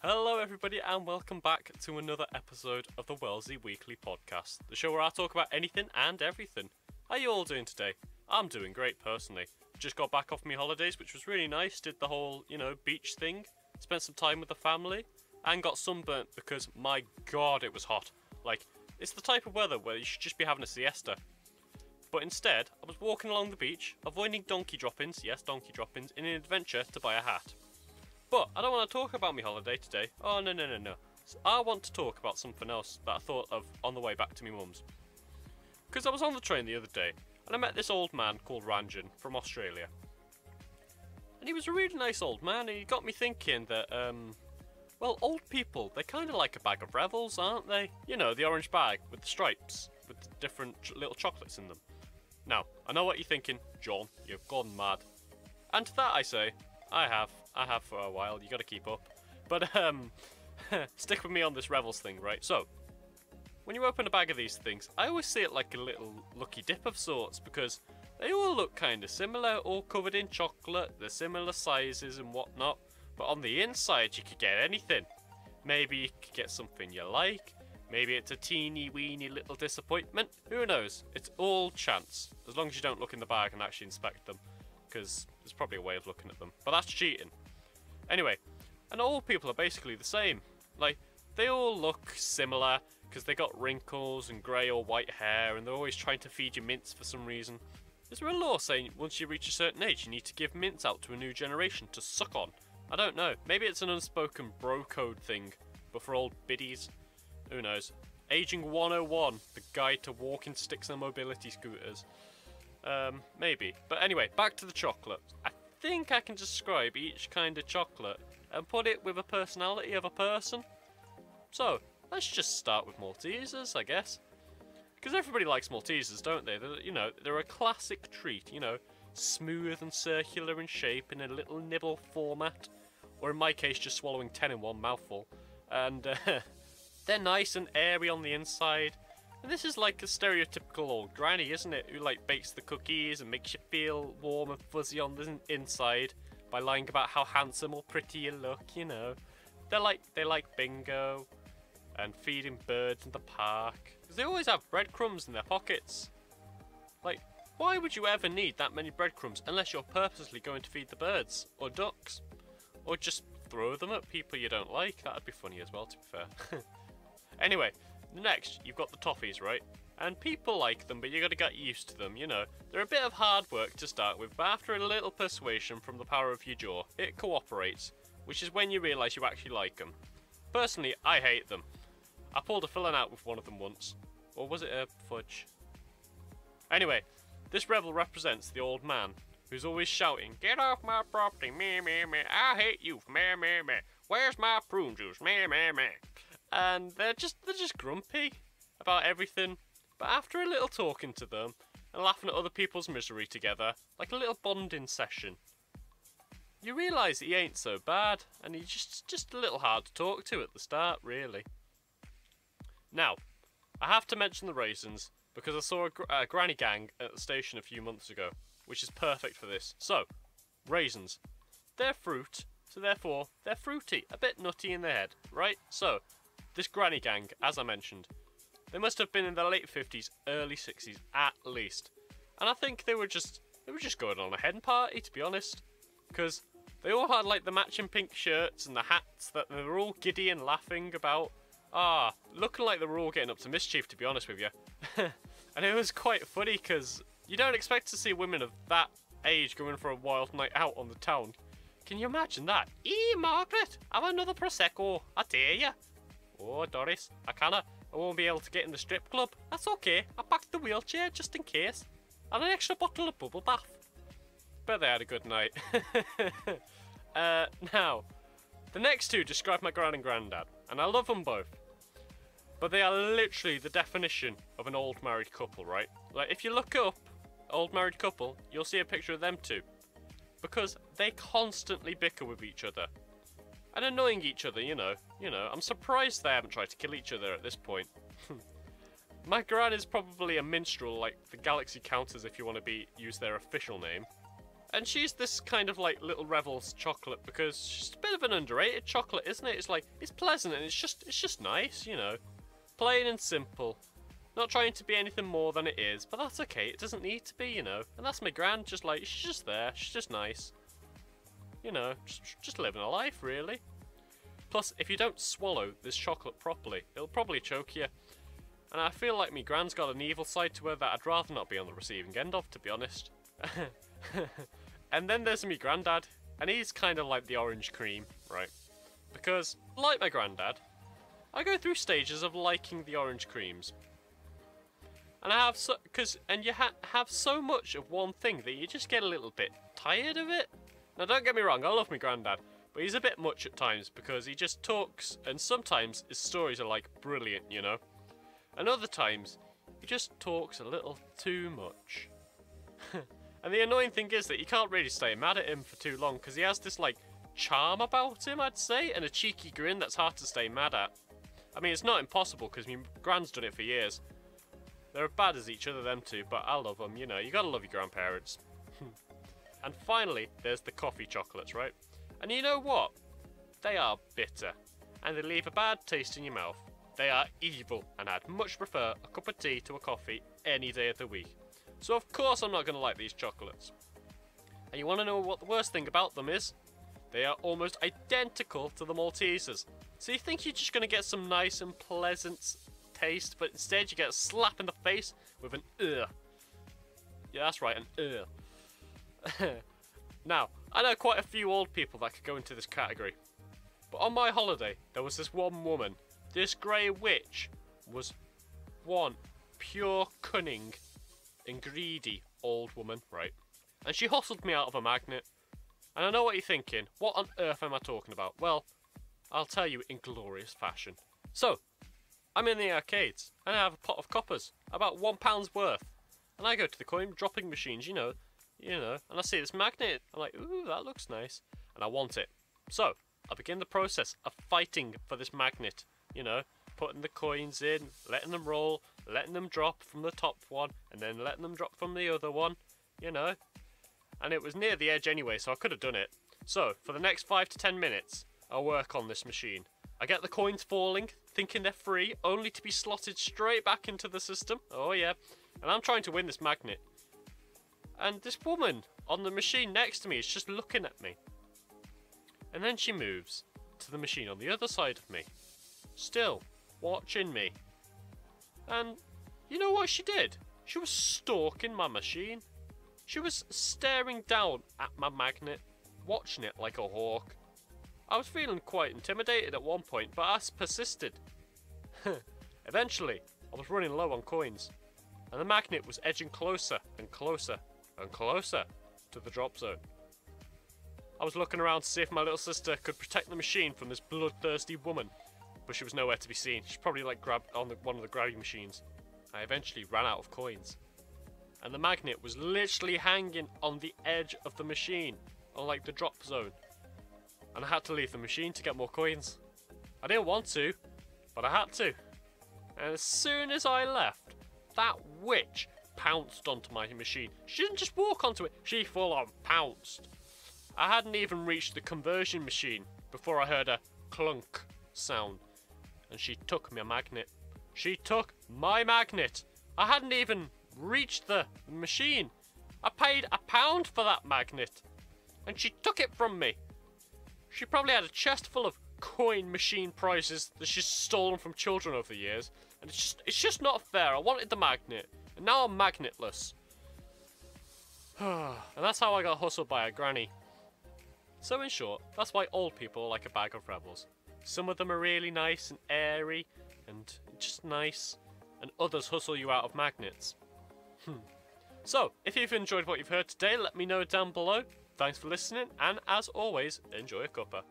Hello everybody and welcome back to another episode of the Wellsy Weekly Podcast, the show where I talk about anything and everything. How you all doing today? I'm doing great personally. Just got back off my holidays, which was really nice, did the whole, beach thing, spent some time with the family, and got sunburnt because, my god, it was hot. Like, it's the type of weather where you should just be having a siesta. But instead, I was walking along the beach, avoiding donkey drop-ins, yes, donkey drop-ins, in an adventure to buy a hat. But I don't want to talk about my holiday today. Oh, no. So I want to talk about something else that I thought of on the way back to my mum's. Because I was on the train the other day, and I met this old man called Ranjan from Australia. And he was a really nice old man, and he got me thinking that, old people, they're kind of like a bag of Revels, aren't they? You know, the orange bag with the stripes, with the different little chocolates in them. Now, I know what you're thinking, John, you've gone mad. And to that I say, I have for a while, you gotta keep up. But, stick with me on this Revels thing, right? So, when you open a bag of these things, I always see it like a little lucky dip of sorts, because they all look kind of similar, all covered in chocolate, they're similar sizes and whatnot, but on the inside you could get anything. Maybe you could get something you like, maybe it's a teeny weeny little disappointment, who knows? It's all chance, as long as you don't look in the bag and actually inspect them, because there's probably a way of looking at them, but that's cheating. Anyway, and all people are basically the same. Like, they all look similar because they got wrinkles and grey or white hair, and they're always trying to feed you mints for some reason. Is there a law saying once you reach a certain age you need to give mints out to a new generation to suck on? I don't know. Maybe it's an unspoken bro code thing, but for old biddies, who knows? Aging 101, the guide to walking sticks and mobility scooters. Maybe. But anyway, back to the chocolate. I think I can describe each kind of chocolate and put it with a personality of a person. So, let's just start with Maltesers, I guess. Because everybody likes Maltesers, don't they? They're a classic treat, smooth and circular in shape in a little nibble format. Or in my case, just swallowing 10 in one mouthful. And they're nice and airy on the inside. And this is like a stereotypical old granny, isn't it? Who bakes the cookies and makes you feel warm and fuzzy on the inside by lying about how handsome or pretty you look, They like bingo and feeding birds in the park. Because they always have breadcrumbs in their pockets. Like, why would you ever need that many breadcrumbs unless you're purposely going to feed the birds or ducks? Or just throw them at people you don't like? That'd be funny as well, to be fair. Anyway. Next, you've got the toffees, right? And people like them, but you gotta get used to them, They're a bit of hard work to start with, but after a little persuasion from the power of your jaw, it cooperates, which is when you realise you actually like them. Personally, I hate them. I pulled a filling out with one of them once. Or was it a fudge? Anyway, this Revel represents the old man, who's always shouting, "Get off my property, meh, meh, meh. I hate you, meh, meh, meh. Where's my prune juice, meh, meh, meh." And they're just grumpy about everything. But after a little talking to them and laughing at other people's misery together, like a little bonding session, you realise that he ain't so bad, and he's just a little hard to talk to at the start, really. Now, I have to mention the raisins because I saw a granny gang at the station a few months ago, which is perfect for this. So, raisins. They're fruit, so therefore they're fruity, a bit nutty in the head, right? So, this granny gang, as I mentioned, they must have been in their late 50s, early 60s at least. And I think they were just going on a hen party, to be honest. Because they all had the matching pink shirts and the hats that they were all giddy and laughing about. Looking like they were all getting up to mischief, to be honest with you. And it was quite funny because you don't expect to see women of that age going for a wild night out on the town. Can you imagine that? Margaret, have another Prosecco, I dare ya. Oh, Doris, I won't be able to get in the strip club. That's okay, I packed the wheelchair just in case. And an extra bottle of bubble bath. Bet they had a good night. Now, the next two describe my gran and granddad, and I love them both. But they are literally the definition of an old married couple, right? Like, if you look up old married couple, you'll see a picture of them two. Because they constantly bicker with each other. And annoying each other, I'm surprised they haven't tried to kill each other at this point. My gran is probably a minstrel like the Galaxy Counters if you want to use their official name. And she's this kind of like little Rebels chocolate because she's a bit of an underrated chocolate, isn't it? It's like, it's pleasant and it's just nice, you know. Plain and simple. Not trying to be anything more than it is, but that's okay. It doesn't need to be, you know. And that's my gran, just like, she's just there. She's just nice. You know, just living a life, really. Plus, if you don't swallow this chocolate properly, it'll probably choke you. And I feel like me gran's got an evil side to her that I'd rather not be on the receiving end of, to be honest. And then there's me granddad, and he's kind of like the orange cream, right? Because, like my granddad, I go through stages of liking the orange creams. And I have you have so much of one thing that you just get a little bit tired of it. Now don't get me wrong, I love my granddad, but he's a bit much at times because he just talks, and sometimes his stories are like brilliant, you know? And other times, he just talks a little too much. And the annoying thing is that you can't really stay mad at him for too long because he has this like charm about him, I'd say, and a cheeky grin that's hard to stay mad at. I mean, it's not impossible because my gran's done it for years. They're as bad as each other, them two, but I love them, you know, you gotta love your grandparents. And finally, there's the coffee chocolates, right? And you know what? They are bitter, and they leave a bad taste in your mouth. They are evil, and I'd much prefer a cup of tea to a coffee any day of the week. So of course I'm not going to like these chocolates. And you want to know what the worst thing about them is? They are almost identical to the Maltesers. So you think you're just going to get some nice and pleasant taste, but instead you get a slap in the face with an ugh. Yeah, that's right, an ugh. Now, I know quite a few old people that could go into this category. But on my holiday, there was this one woman. This grey witch was one pure cunning and greedy old woman, right? And she hustled me out of a magnet. And I know what you're thinking. What on earth am I talking about? Well, I'll tell you in glorious fashion. So, I'm in the arcades, and I have a pot of coppers, about £1 worth. And I go to the coin dropping machines, you know, and I see this magnet. I'm like, ooh, that looks nice. And I want it. So, I begin the process of fighting for this magnet, you know, putting the coins in, letting them roll, letting them drop from the top one, and then letting them drop from the other one, you know. And it was near the edge anyway, so I could have done it. So, for the next 5 to 10 minutes, I'll work on this machine. I get the coins falling, thinking they're free, only to be slotted straight back into the system. Oh yeah. And I'm trying to win this magnet. And this woman on the machine next to me is just looking at me. And then she moves to the machine on the other side of me. Still watching me. And you know what she did? She was stalking my machine. She was staring down at my magnet, watching it like a hawk. I was feeling quite intimidated at one point, but I persisted. Eventually, I was running low on coins, and the magnet was edging closer and closer and closer to the drop zone. I was looking around to see if my little sister could protect the machine from this bloodthirsty woman, but she was nowhere to be seen. She probably like grabbed on one of the grabbing machines. I eventually ran out of coins, and the magnet was literally hanging on the edge of the machine, on like the drop zone. And I had to leave the machine to get more coins. I didn't want to, but I had to. And as soon as I left, that witch pounced onto my machine. She didn't just walk onto it, she full on pounced. I hadn't even reached the conversion machine before I heard a clunk sound. And she took my magnet. She took my magnet. I hadn't even reached the machine. I paid £1 for that magnet. And she took it from me. She probably had a chest full of coin machine prizes that she's stolen from children over the years. And it's just not fair. I wanted the magnet. And now I'm magnetless. And that's how I got hustled by a granny. So in short, that's why old people are like a bag of rebels. Some of them are really nice and airy and just nice. And others hustle you out of magnets. So, if you've enjoyed what you've heard today, let me know down below. Thanks for listening, and as always, enjoy a cuppa.